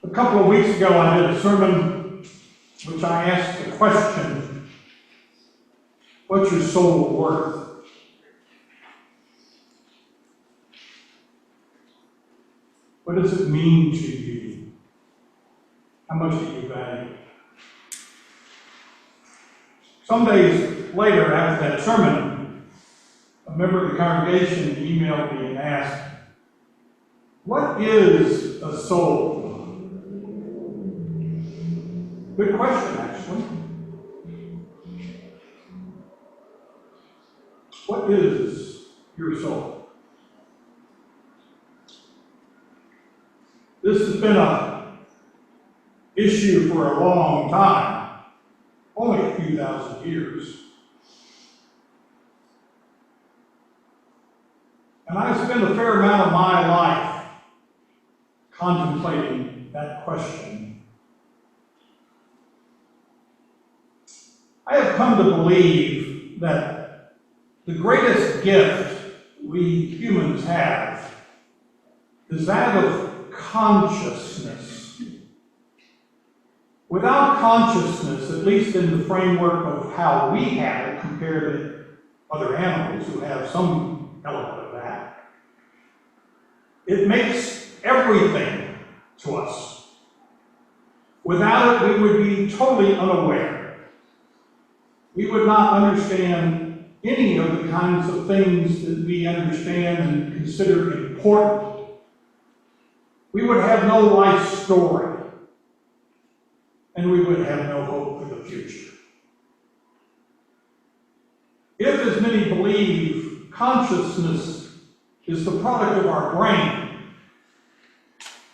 A couple of weeks ago, I did a sermon which I asked the question, what's your soul worth? What does it mean to you? How much do you value it? Some days later, after that sermon, a member of the congregation emailed me and asked, what is a soul? Good question, actually. What is your soul? This has been an issue for a long time, only a few thousand years. And I've spent a fair amount of my life contemplating that question. I have come to believe that the greatest gift we humans have is that of consciousness. Without consciousness, at least in the framework of how we have it compared to other animals who have some element of that, it makes everything to us. Without it, we would be totally unaware. We would not understand any of the kinds of things that we understand and consider important. We would have no life story, and we would have no hope for the future. If, as many believe, consciousness is the product of our brain,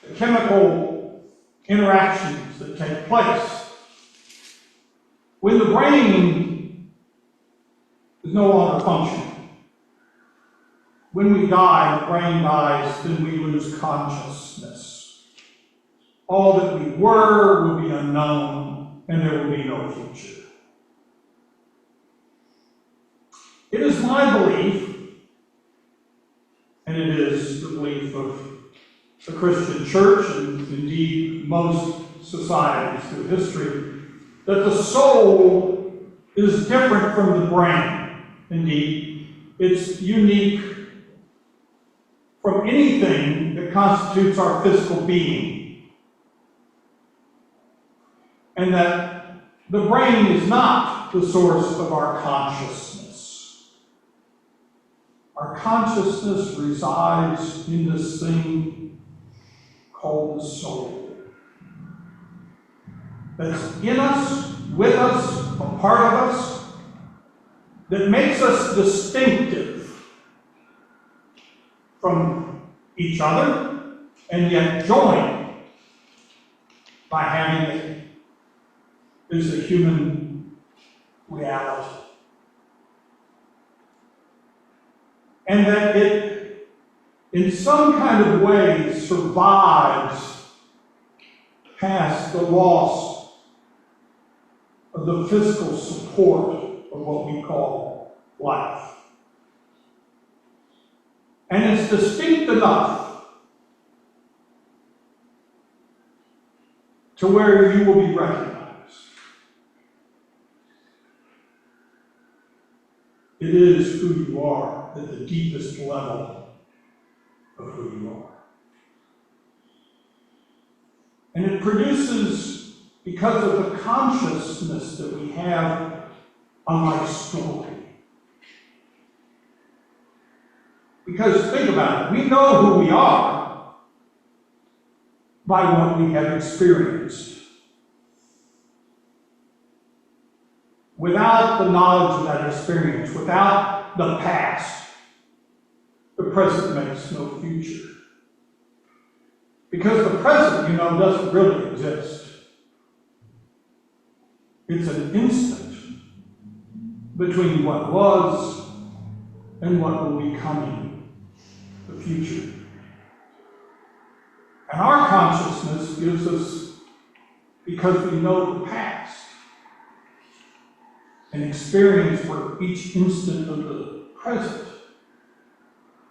the chemical interactions that take place, when the brain is no longer functioning, when we die, the brain dies, then we lose consciousness. All that we were will be unknown, and there will be no future. It is my belief, and it is the belief of the Christian church, and indeed most societies through history, that the soul is different from the brain. Indeed, it's unique from anything that constitutes our physical being. And that the brain is not the source of our consciousness. Our consciousness resides in this thing called the soul. That's in us, with us, a part of us, that makes us distinctive from each other, and yet joined by having it as a human reality. And that it, in some kind of way, survives past the loss of the physical support of what we call life. And it's distinct enough to where you will be recognized. It is who you are at the deepest level of who you are. And it produces, because of the consciousness that we have, a life story. Because think about it, we know who we are by what we have experienced. Without the knowledge of that experience, without the past, the present makes no future. Because the present, doesn't really exist. It's an instant between what was and what will be coming, the future. And our consciousness gives us, because we know the past, an experience for each instant of the present,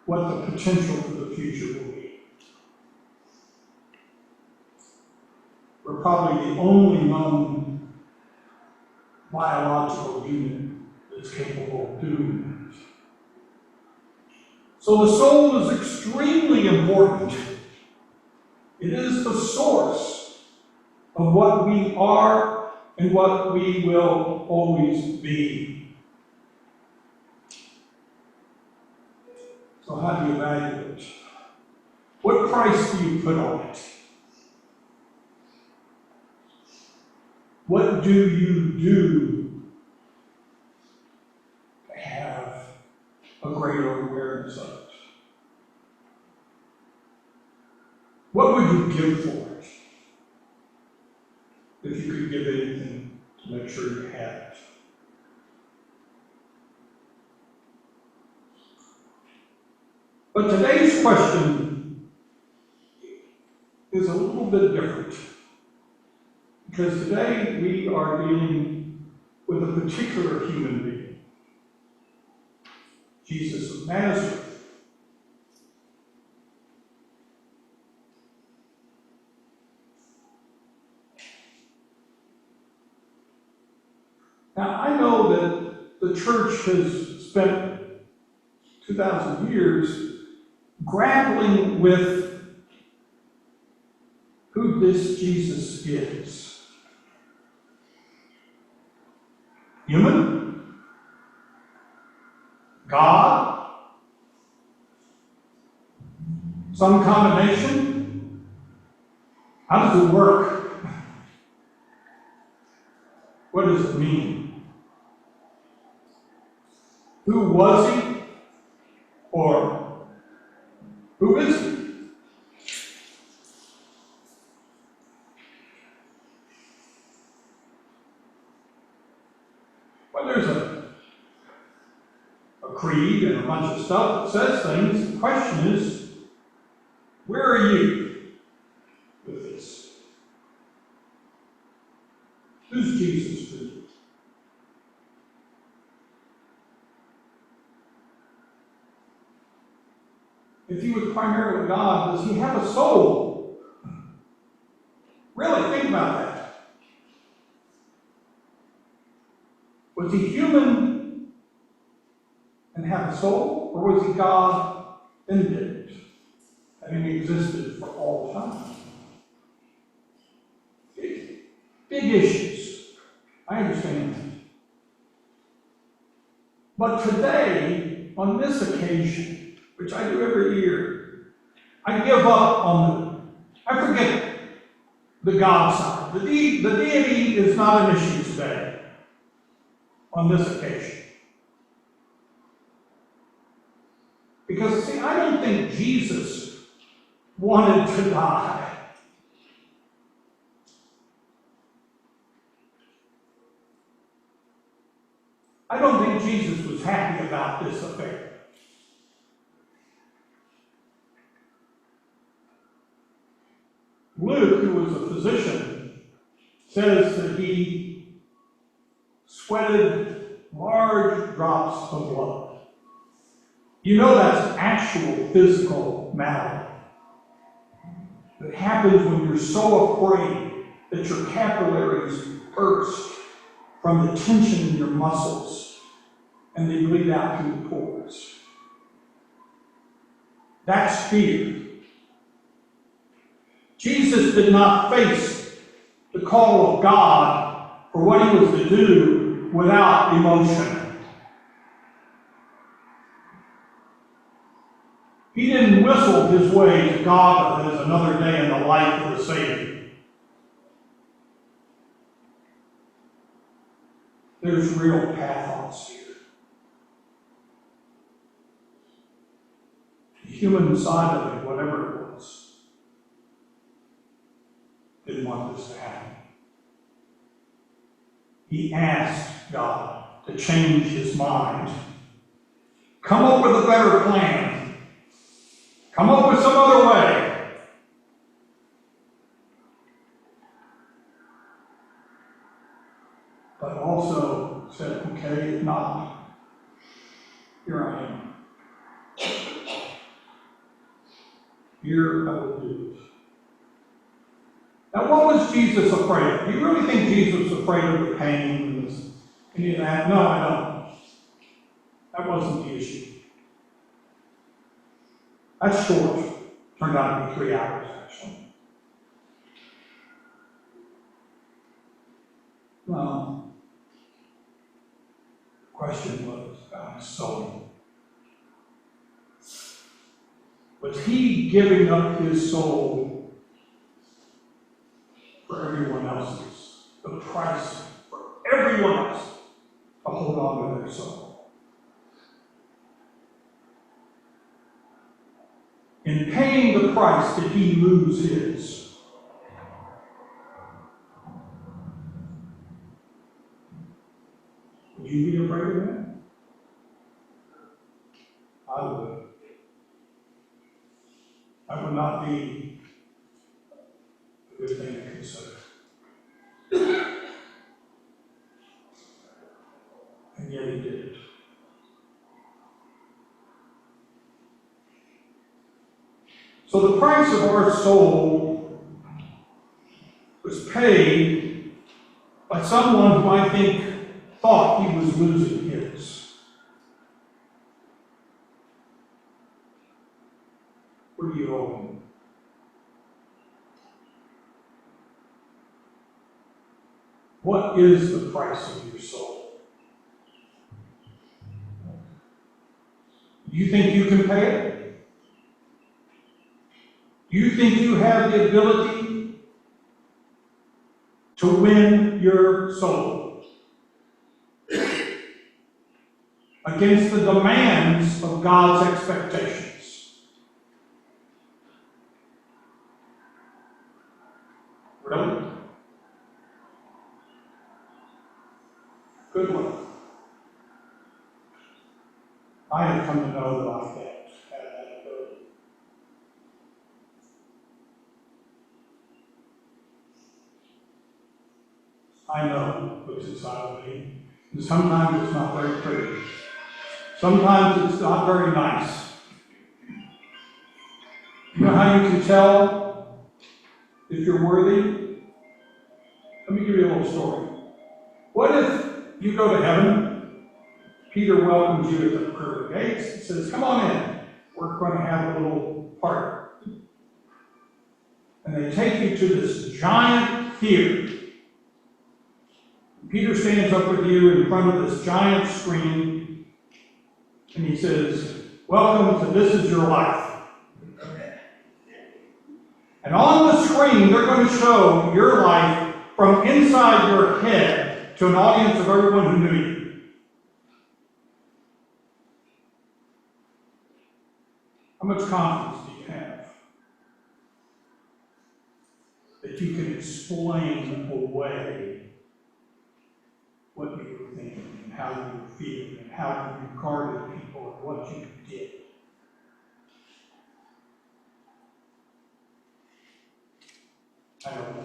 what the potential for the future will be. We're probably the only known biological unit that's capable of doing that. So the soul is extremely important. It is the source of what we are and what we will always be. So how do you value it? What price do you put on it? What do you do to have a greater awareness of it? What would you give for it if you could give anything to make sure you had it? But today's question is a little bit different, because today we are dealing with a particular human being, Jesus of Nazareth. Now, I know that the church has spent 2,000 years grappling with who this Jesus is. Human? God? Some combination? How does it work? What does it mean? Who was he? Or who is he? Well, there's a creed and a bunch of stuff that says things. The question is, where are you with this? Who's Jesus for you? If he was primarily God, does he have a soul? Really, think about that. Was he human and had a soul? Or was he God and didn't, having existed for all time? Big issues. I understand that. But today, on this occasion, which I do every year, I give up on I forget the God side. The deity is not an issue today, on this occasion. Because, see, I don't think Jesus wanted to die. I don't think Jesus was happy about this affair. Luke, who was a physician, says that he sweated large drops of blood. You know that's an actual physical malady that happens when you're so afraid that your capillaries burst from the tension in your muscles and they bleed out through the pores. That's fear. Jesus did not face the call of God for what he was to do without emotion. He didn't whistle his way to God as another day in the life of the Savior. There's real pathos here. The human side of it, whatever it was, didn't want this to happen. He asked God to change his mind. Come up with a better plan. Come up with some other way. But also said, okay, if not, here I am. Here I will do it. Now, what was Jesus afraid of? Do you really think Jesus was afraid of the pain and any of that? No, I don't. That wasn't the issue. That's short. Turned out to be 3 hours, actually. No. The question was about his soul. Was he giving up his soul for everyone else's? The price for everyone else to hold on to their soul. In paying the price, did he lose his? Would you be afraid of that? I would. That would not be a good thing to consider. And yet he did it. So the price of our soul was paid by someone who I think thought he was losing his. What do you owe him? What is the price of your soul? Do you think you can pay it? Do you think you have the ability to win your soul against the demands of God's expectations? Really? Good luck. I have come to know that I can't have that ability. I know what's inside of me. And sometimes it's not very pretty. Sometimes it's not very nice. You know how you can tell if you're worthy? Let me give you a little story. What if you go to heaven, Peter welcomes you at the pearly gates and says, "Come on in. We're going to have a little party." And they take you to this giant theater. Peter stands up with you in front of this giant screen, and he says, "Welcome to This Is Your Life." And on the screen, they're going to show your life from inside your head to an audience of everyone who knew you. How much confidence do you have that you can explain away what you were thinking and how you were feeling and how you regarded people and what you did? I don't know.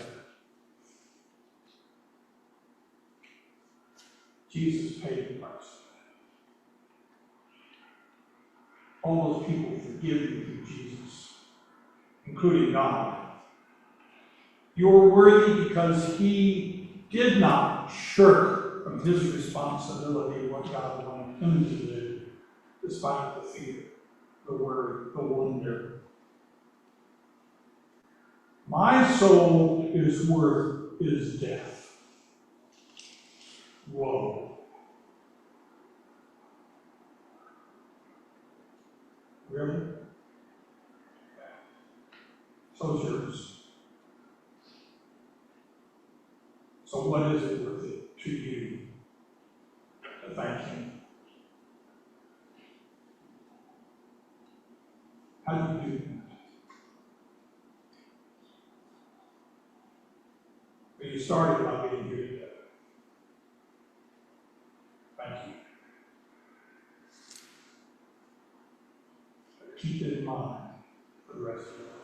Jesus paid the price. All those people forgive you through Jesus, including God. You're worthy because he did not shirk from his responsibility of what God wanted him to do, despite the fear, the worry, the wonder. My soul is worth his death. Whoa. Really? So's yours. So what is it worth it to you to thank him? How do you do that? Well, you started by being here today. Thank you. But keep it in mind for the rest of your life.